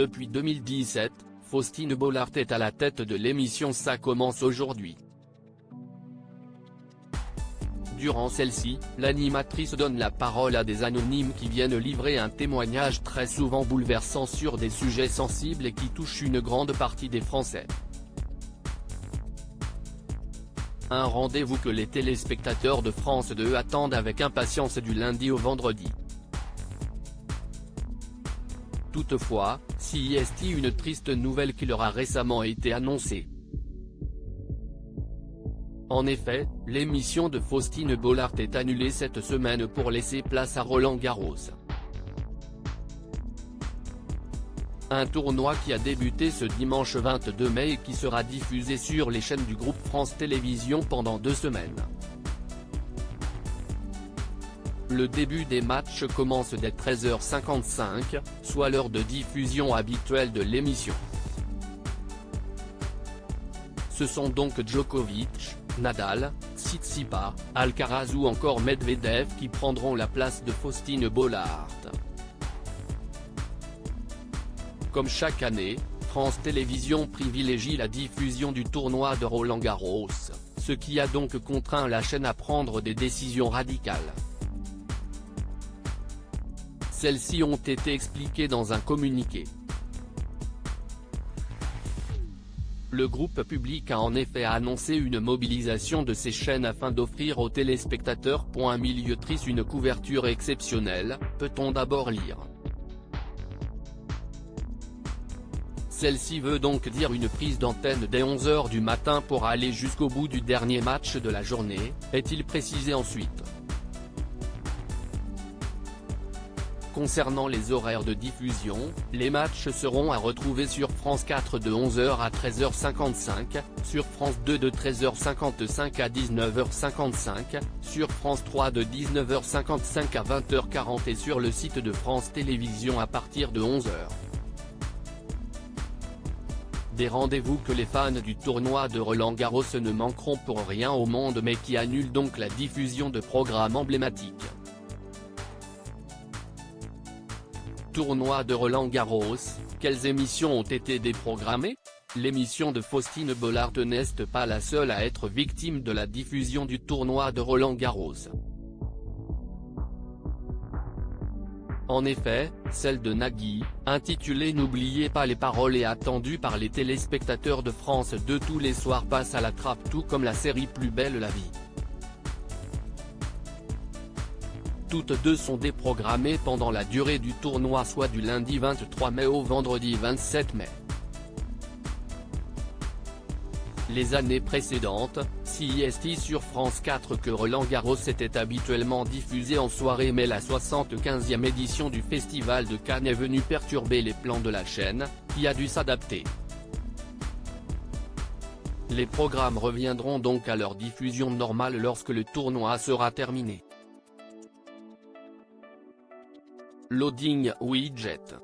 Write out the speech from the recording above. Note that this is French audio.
Depuis 2017, Faustine Bollaert est à la tête de l'émission Ça commence aujourd'hui. Durant celle-ci, l'animatrice donne la parole à des anonymes qui viennent livrer un témoignage très souvent bouleversant sur des sujets sensibles et qui touchent une grande partie des Français. Un rendez-vous que les téléspectateurs de France 2 attendent avec impatience du lundi au vendredi. Toutefois, s'y est une triste nouvelle qui leur a récemment été annoncée. En effet, l'émission de Faustine Bollaert est annulée cette semaine pour laisser place à Roland Garros. Un tournoi qui a débuté ce dimanche 22 mai et qui sera diffusé sur les chaînes du groupe France Télévisions pendant 2 semaines. Le début des matchs commence dès 13h55, soit l'heure de diffusion habituelle de l'émission. Ce sont donc Djokovic, Nadal, Tsitsipas, Alcaraz ou encore Medvedev qui prendront la place de Faustine Bollaert. Comme chaque année, France Télévisions privilégie la diffusion du tournoi de Roland Garros, ce qui a donc contraint la chaîne à prendre des décisions radicales. Celles-ci ont été expliquées dans un communiqué. Le groupe public a en effet annoncé une mobilisation de ses chaînes afin d'offrir aux téléspectateurs une couverture exceptionnelle, peut-on d'abord lire. Celle-ci veut donc dire une prise d'antenne dès 11h du matin pour aller jusqu'au bout du dernier match de la journée, est-il précisé ensuite. Concernant les horaires de diffusion, les matchs seront à retrouver sur France 4 de 11h à 13h55, sur France 2 de 13h55 à 19h55, sur France 3 de 19h55 à 20h40 et sur le site de France Télévisions à partir de 11h. Des rendez-vous que les fans du tournoi de Roland Garros ne manqueront pour rien au monde mais qui annulent donc la diffusion de programmes emblématiques. Tournoi de Roland Garros, quelles émissions ont été déprogrammées? L'émission de Faustine Bollaert n'est pas la seule à être victime de la diffusion du tournoi de Roland Garros. En effet, celle de Nagui, intitulée N'oubliez pas les paroles et attendue par les téléspectateurs de France 2 tous les soirs passe à la trappe tout comme la série Plus belle la vie. Toutes deux sont déprogrammées pendant la durée du tournoi soit du lundi 23 mai au vendredi 27 mai. Les années précédentes, s'y est sur France 4 que Roland Garros était habituellement diffusé en soirée mais la 75e édition du Festival de Cannes est venue perturber les plans de la chaîne, qui a dû s'adapter. Les programmes reviendront donc à leur diffusion normale lorsque le tournoi sera terminé. Loading widget.